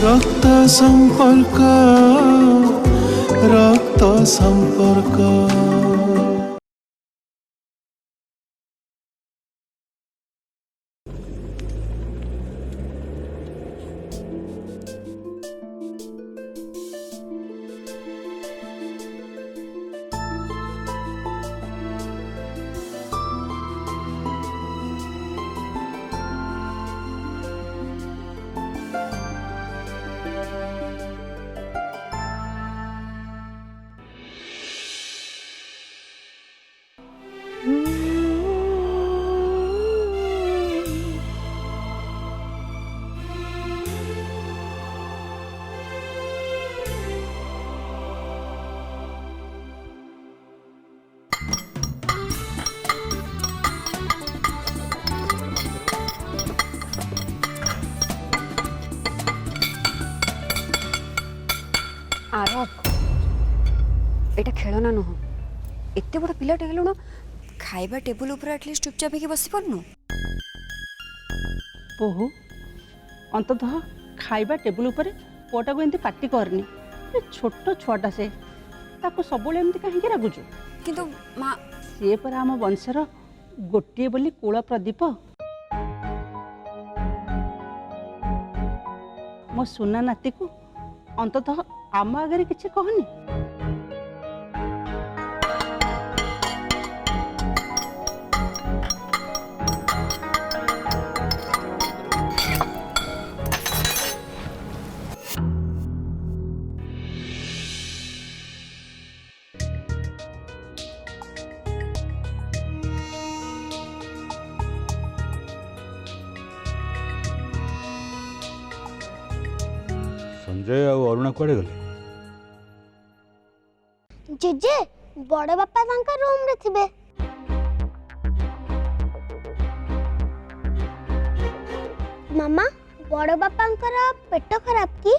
रक्त संपर्क रक्त संपर्क आरव एटा खेलना नुह एत बड़ पिलाटे हेलुण खाइबा टेबुल ऊपर एटलिस्ट चुपचाप होकर बसी पारनु बोहू अंततः खाइबा टेबुल ऊपर पुआटा को एमती पार्टी करनी छोट छुआटा से ताको सबुले एमती कहीं रागुचु किंतु माँ सी पर आम वंशर गोटे बोली कूल प्रदीप मो सुना नाती को अंततः आम आगे किसी कहनी संजय और अरुणा कुआडे गले जेजे बड़ बापा तांका रूम रे थिबे मामा बड़ बापांकर पेट खराब की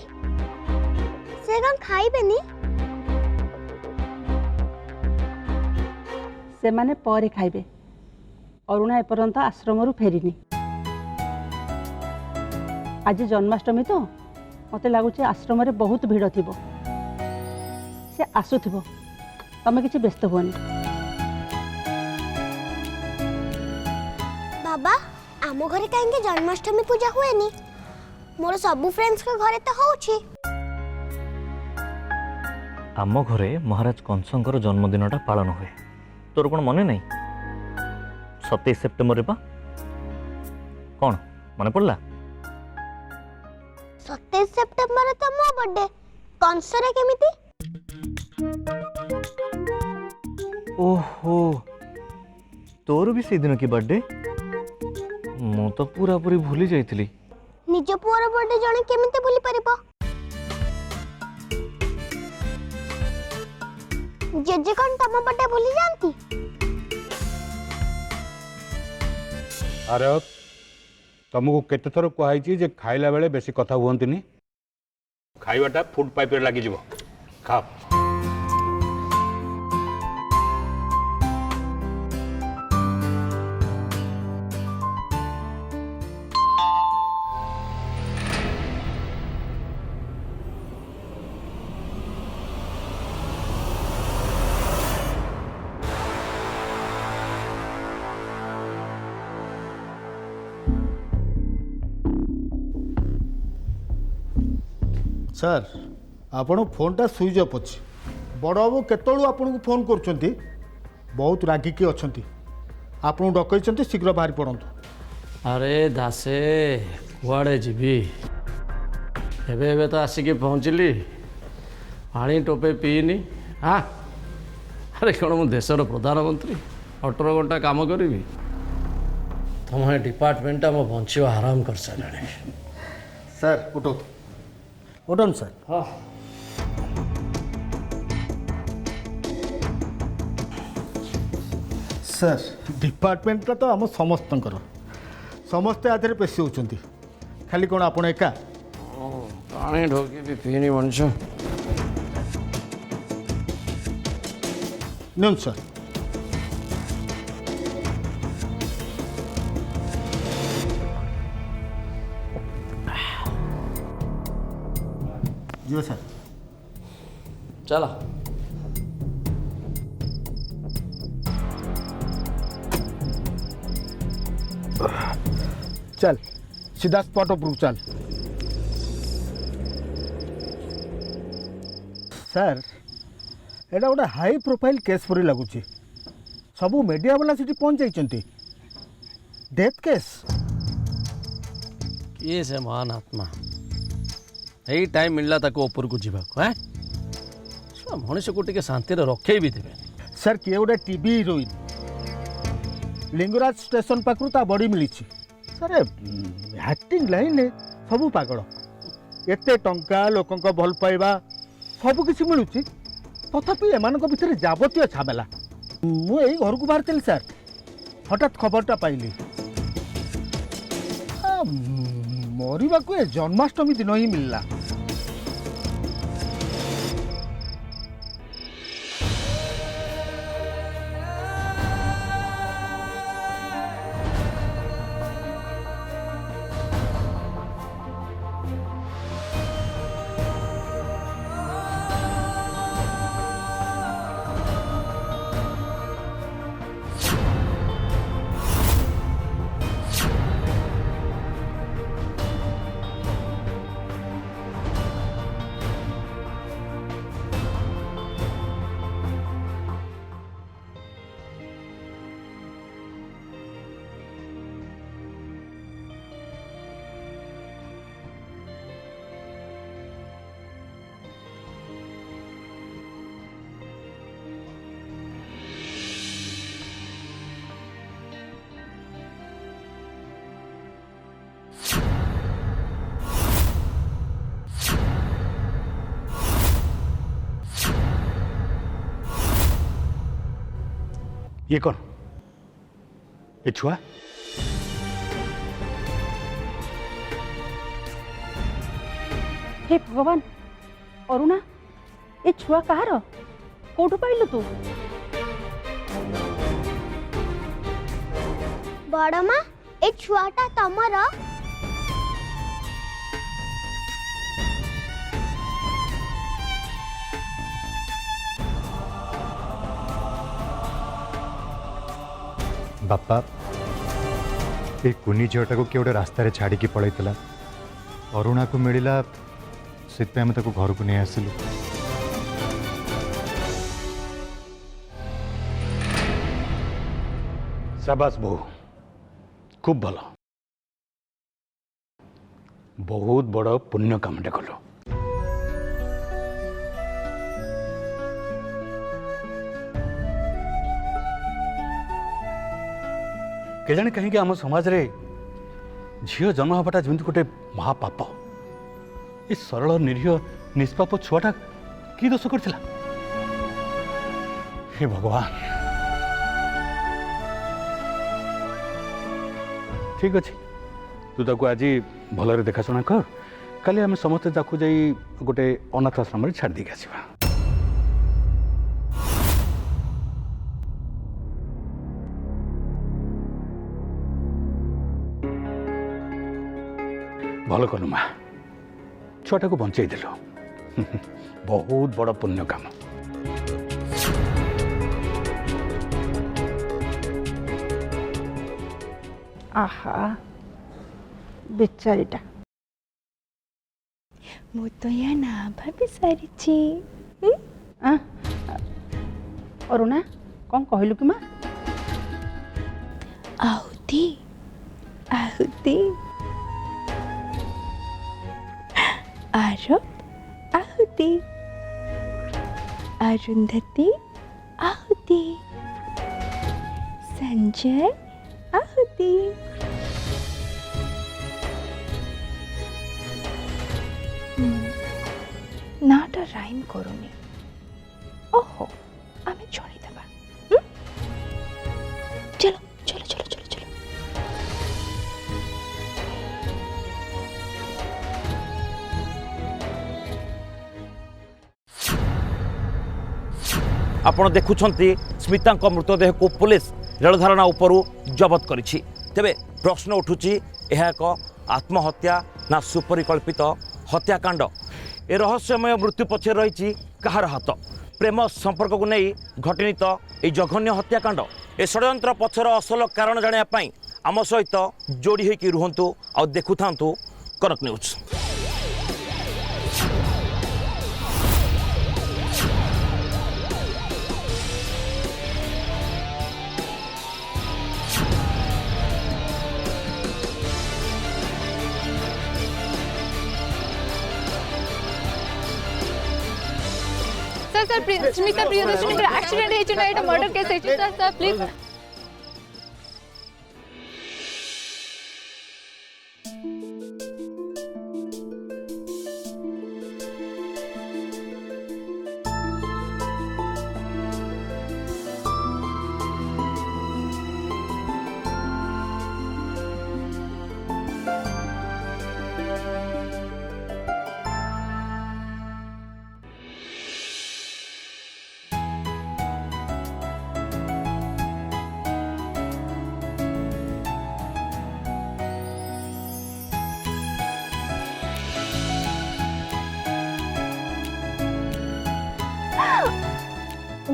से कौन खाइबेनी से माने परे खाइबे अरुणा एपर्यंत आश्रम फेरीनी आज जन्माष्टमी तो मत लगुच आश्रम रे बहुत भीड़ थी से आसुथिबो तमे किसी व्यस्त हुआ बाबा आम घरे कहीं जन्माष्टमी पूजा हुएनी मोर सब फ्रेंड्स के घरे तो होउछि आम घरे महाराज कंसंकर जन्मदिनटा पालन हुए तोर कौन मन नहीं 27 सेप्टेम्बर रे कौन मन पड़ला 27 सेप्टेम्बर तो मो बर्थडे कंसरे केमिति ओहो तोर भी से दिन की बर्थडे मु तो पूरा पूरी भूली जाइथिली निज पुअर बर्थडे जणे केमिति भूली परिबो जेजे कौन तम बर्थडे भूली जानती अरे तुमको केते थर कहुई जे खाइला बेले बेसी कथा हुअंतिनी खाइबाटा फूड पाइप रे लागी जिवो खाओ सर आपण फोनटा स्विच अफ अच्छी बड़ बाबू केतलू आपन को फोन करछंती बहुत रागिकी अछंती आपन डकैछंती शीघ्र बाहर पड़ंतु अरे दासे कुआड़े जीवी एबे एबे तो आसिक पहुँचली पानी टोपे पीनी हाँ अरे कौन मु देशर प्रधानमंत्री 18 घंटा काम करी तुम डिपार्टमेंटा मो बंचवा आराम कर सारे सर उठो उठन सर हाँ सर डिपार्टमेंट तो आम समस्तंकर समस्ते आधे पेशी होती खाली कौन आपण एका पानी ढोकी भी पीनी मनुष्य नियन सर ଯିବ ସାର୍। चला चल सीधा स्पॉट उपरକୁ ଚାଲ। ସାର୍ ଏଇଟା ଗୋଟେ ହାଇ ପ୍ରୋଫାଇଲ୍ କେସ୍ ପରି ଲାଗୁଛି। ସବୁ ମିଡ଼ିଆ ବାଲା ସେଠି ପହଞ୍ଚି ଯାଇଛନ୍ତି। Death case. किए से महान आत्मा यही टाइम मिलला ताको ऊपर को जीवा को हैं मनुष्य को टिके शांति रे रखे भी देबे। ସାର୍ କିଏ ଗୋଟେ ଟିଭି ହିରୋଇନ୍ ଲିଙ୍ଗରାଜ ଷ୍ଟେସନ ପାଖରୁ ତା ବଡି ମିଳିଛି। ସାର୍ ଆକ୍ଟିଂ ଲାଇନ୍ରେ ସବୁ ପାଗଳ। ଏତେ ଟଙ୍କା ଲୋକଙ୍କ ଭଲ ପାଇବା ସବୁ କିଛି ମିଳୁଛି ତଥାପି ଏମାନଙ୍କ ଭିତରେ ଯାବତୀୟ ଝାମେଲା। ମୁଁ ଏଇ ଘରକୁ ବାହାରିଥିଲି ସାର୍ ହଠାତ୍ ଖବରଟା ପାଇଲି। ମରିବାକୁ ଏ ଜନ୍ମାଷ୍ଟମୀ ଦିନ ହିଁ ମିଳିଲା। ये कौन? ये छुआ? हे भगवान अरुणा ए छुआ कହାର कोठु पाइलु तू? बड़ माँ ए छुआटा तमर? बापा ये कुनी झीटा को किए गोटे रास्तार छाड़ी पलि अरुणा को मिलला से घर को नहीं आसिलु। शाबाश बहु खूब भल बहुत बड़ पुण्य कामटे कल। केजाने कहीं आम समाज रे झील जन्म हवाटा जमी गोटे महापाप। ये सरल निरीह निष्पाप छुआटा कि दोष करथिला? हे भगवान। ठीक अच्छे तू ताको आज भलरे देखाशुना कर काली आम समस्ते ताको जाई गोटे अनाथ आश्रम छाड़ देके आसवा। भल कलु माँ छुआटा को बंचाई देल बहुत बड़ पुण्य काम। आहा बेचारीटा मु तो या ना भाभी सारी अरुणा कौन कहलु कि माँ? आहुति आहुति आरव आहुति अरुंधति आहुति संजय आहुति नाटा राइम करूनी। ओहो आमे छोड़ी देबा। चलो चलो चलो चलो चलो आपण देखुछंती स्मिता मृतदेह को पुलिस रेलधारणा उपरू जबत करिछि। तेबे प्रश्न उठुछि यह एक आत्महत्या ना सुपरिकल्पित हत्याकांड? ए रहस्यमय मृत्यु पछे रही कहार हाथ प्रेम संपर्क को नहीं घटिनी तो ये जघन्य हत्याकांड ए षड्यंत्र पछर असल कारण जानापी आम सहित जोड़ी होकर रुहतु आ देखु था Kanak news. Sir Smita Priyadarshini accident है ना मर्डर केस है सर प्लीज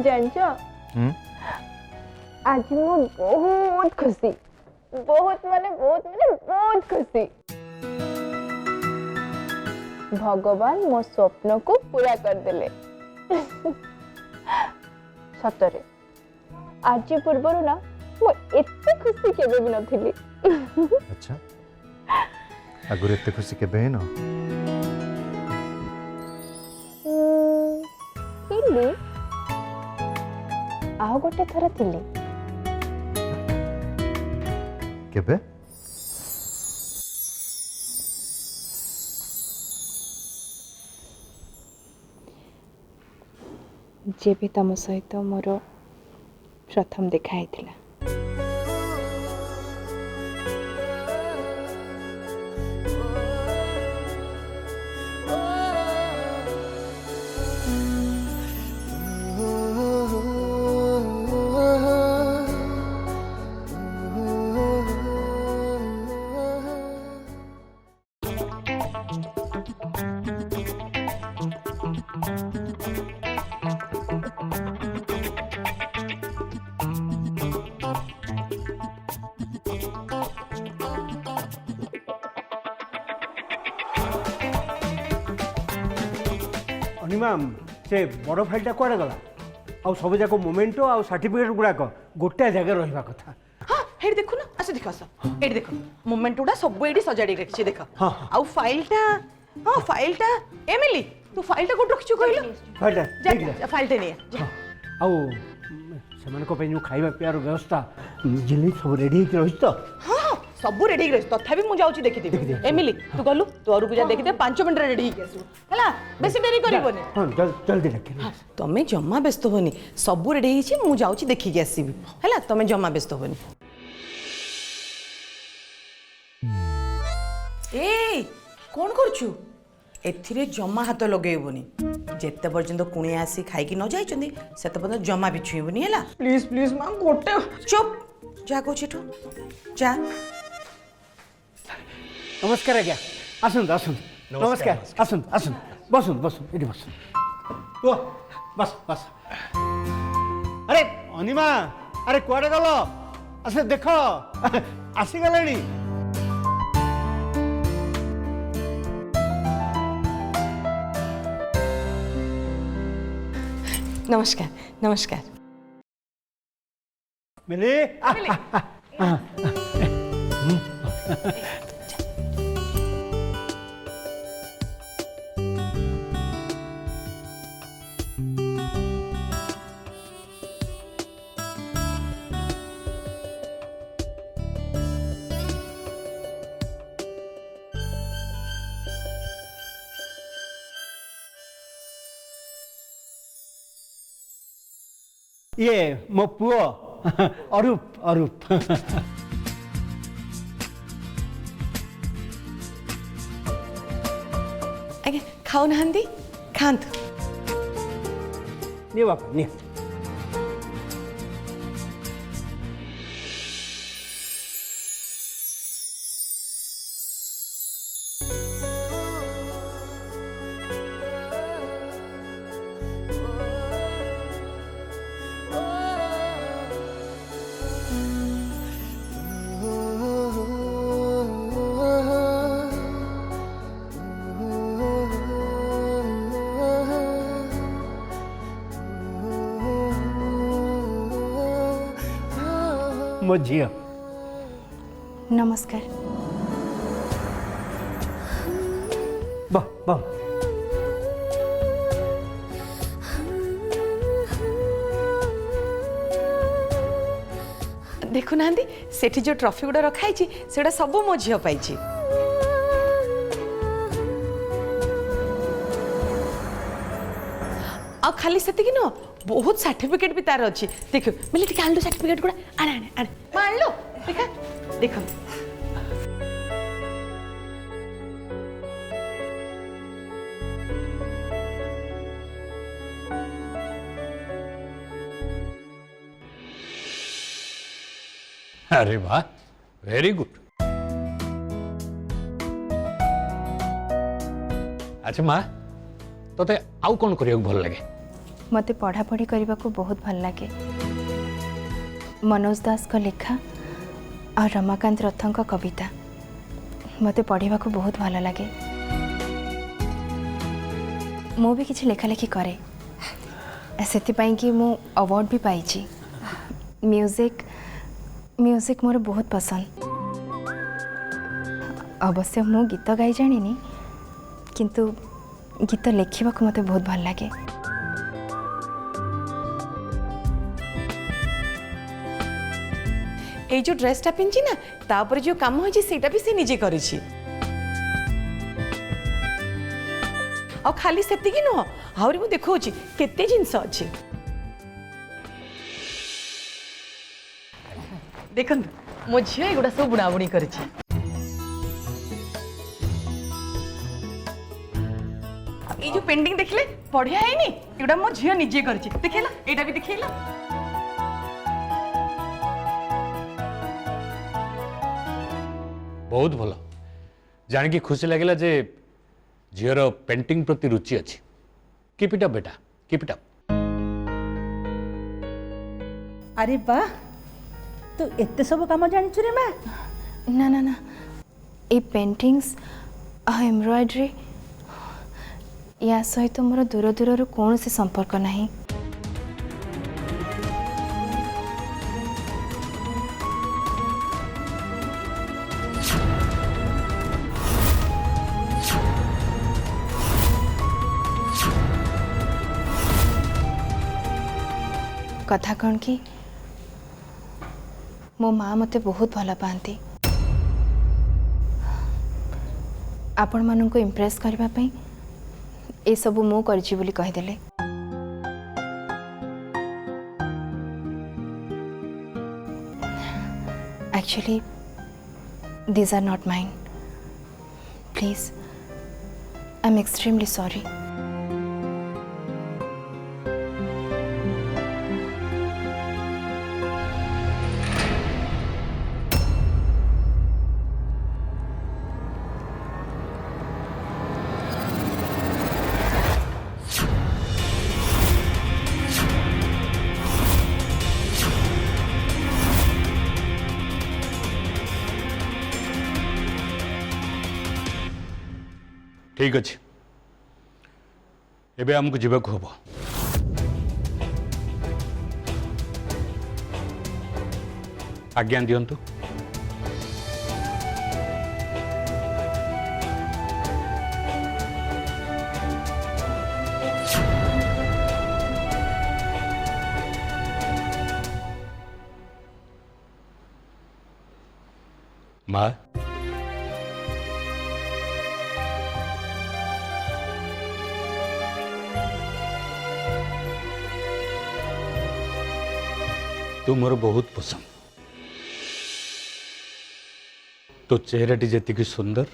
जानच आज मु बहुत खुशी बहुत माने बहुत खुशी भगवान मो स्वप्न को पूरा कर देले सतरे आज पूर्वर ना मु एते खुशी केबे भी नथिली। अच्छा आगुर एते खुशी केबे न आउ गोटे थर थिली केबे जेबे तम सहित मोर प्रथम देखा हैथिला अनिमा से बड़ फाइलटा कुआड़े गला आ सब जाक मोमेंटो आ सर्टिफिकेट गुड़ाक गोटे जगह रहा कथा। हाँ हेड देखो ना आस देख आस एडी देखो मोमेंट गुड़ा सब एडी सजाड़ी रखी देख आ फाइलटा हाँ फाइलटा एमिली तू फाइलटा कोड रखछु कहलो फाइलटा ठीक है फाइलटा नहीं आउ सेमान को पे जो खाइबा पियार व्यवस्था जिली सब रेडी हो रही तो हाँ सब रेडी रही तथापि मु जाउची देखि देबी एमिली तू गलु तू और पूजा देखि दे 5 मिनिट रेडी हो आसु हला बेसी देरी करबोनी हां जल्दी रखे तमे जम्मा व्यस्त होनी सब रेडी हिची मु जाउची देखि के आसीबी हला तमे जम्मा व्यस्त होनी। ए कोन करछु एथिरे जम्मा हाथ लगेबोनी जेते पर्यंत कुणी आसी खाई कि न जाइचंदी सेते पर्यंत जम्मा बिछुइबोनी हला प्लीज प्लीज मां गोटे चुप जा को छिटू जा। नमस्कार आज्ञा आसंत आसंत नमस्कार आसंत आसंत बसुन बसुन ये बसुन ओ बस बस अरे अनिमा अरे कुआडे गलो आसे देखो आसी गलेनी नमस्कार नमस्कार मिली ये मो पुओ अरूप अरूप आगे खाओ नहांदी खांत नहीं बापा नहीं मो झी नमस्कार। बह बह देखु ना सेठी जो ट्रॉफी गुड़ा रखाई सेटा सब मो झील पाई। आ खाली से नुह बहुत सर्टिफिकेट भी तार अच्छी देख मिले टे आन सर्टिफिकेट गुड़ा आने आने आने आन लो देखा देख अरे वाह वेरी गुड। अच्छा माँ तो आउ कौन करिया भल लगे? मते पढ़ापढ़ी करने को बहुत भल लगे। मनोज दास का लेखा और रमाकांत रथों का कविता मते पढ़ा को बहुत भल लगे। मु भी किसी लेखालेखी करे से कि मु अवार्ड भी पाई। म्यूजिक म्यूजिक मोर बहुत पसंद। अवश्य मु गीत गाई जानी किंतु गीत लिखा को मते बहुत भल लगे। ये जो ड्रेसटा पिंची ना तापर जो काम होइछि सेटा भी से निजे करी आ खाली सेति कि नुह आहुरी मु देखौछि केते जिंस अछि। देखन मो झियो एगुडा सब बुणाबुणी करिछि। ये जो पेंटिंग देखले बढ़िया है नी एगुडा मो झियो निजे करिछि देखैला एटा भी देखैला। बहुत भल जान की खुशी लगे जे झीर पेंटिंग प्रति रुचि अच्छी। कीप इट अप बेटा कीप इट अप। अरे वाह तू एते सब काम जानी रे माँ? ना ना ना ये पेंटिंग्स एम्ब्रॉयडरी या सहित मोर दूर दूर कौन से संपर्क नहीं। कथा कौन कि मो माँ मते बहुत भल पाती। आपण मानू इम्प्रेस करने ये सब मु करछि बोली कहिदेले। Actually these are not mine. Please I am extremely sorry. ठीक अच्छे एबे हमको जीवाक हम। आज्ञा दियंतु। माँ तू मोर बहुत पसंद। तो चेहराटी जी सुंदर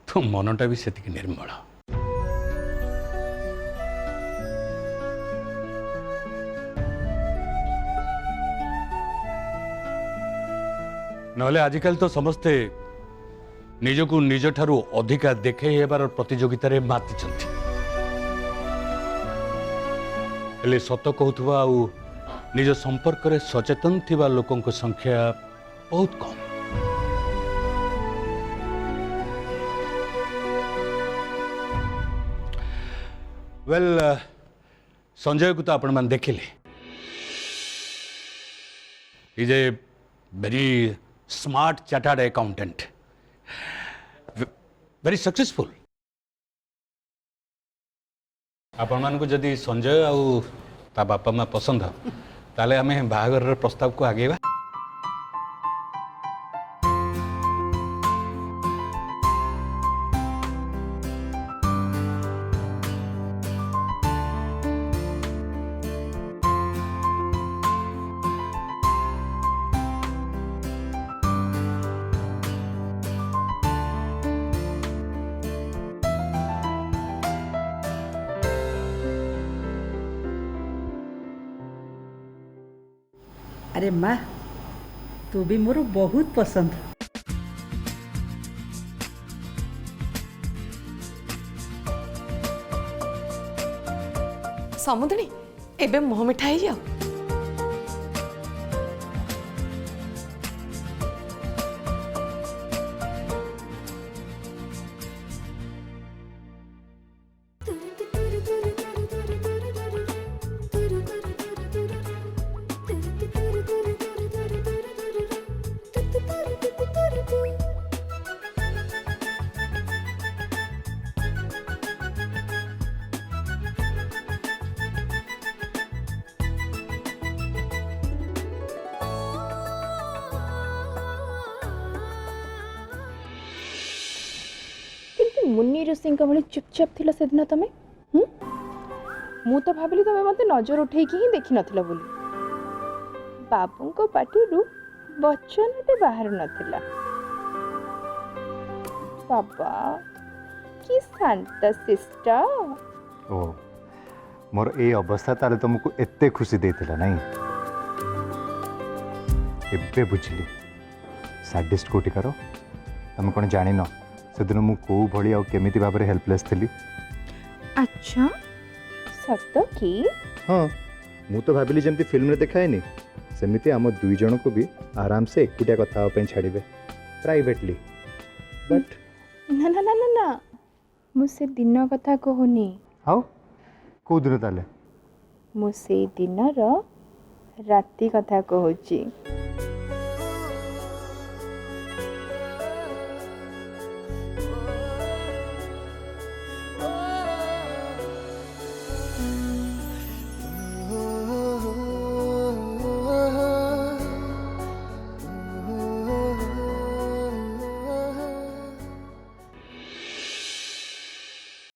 तो मनटा भी से निर्मल। नहले आजिकल तो समस्ते निजकू निज ठारू अधिका देखे हेबार प्रतियोगिता रे मातिचंती। हेले सत कहूथुवा आउ निज संपर्क रे सचेतन थिबा लोकंक संख्या बहुत कम। वेल संजय को तो आपण मान देखिले is a very smart chartered accountant, very successful. आपण मानक जदि संजय आउ ता बापा माँ पसंद ताले आमे बाहागर प्रस्ताव को आगेवा। अरे माँ तू भी मोर बहुत पसंद। समुद्री एबे मुह मिठा ही जाओ। मुन्नी ऋषि भली चुपचाप थिला सेदिन तमे मु तो भाबिली तमे मते नजर उठेकी ही देखि नथिला बोली बाबू को पाटिरु वचनटे बाहर नथिला। बाबा की शांत सिस्टर। ओ मोर ए अवस्था ताले तुमको एते खुशी देथिला नहीं? एबे बुझली साडिस्ट कोटी करो तुम कौन जानी न सेदिन मु को भली आ केमिति भाबरे हेल्पलेस थिली। अच्छा सत की? हाँ मु तो भाबिली जेमती फिल्म रे देखाएनी सेमिति आम दुई जन को भी आराम से एकिटा कथा पे छाड़िबे प्राइवेटली। बट ना ना ना ना ना मु से दिन कथा कहूनी। हाउ को दिन ताले? मु से दिन राति कथा कहूची।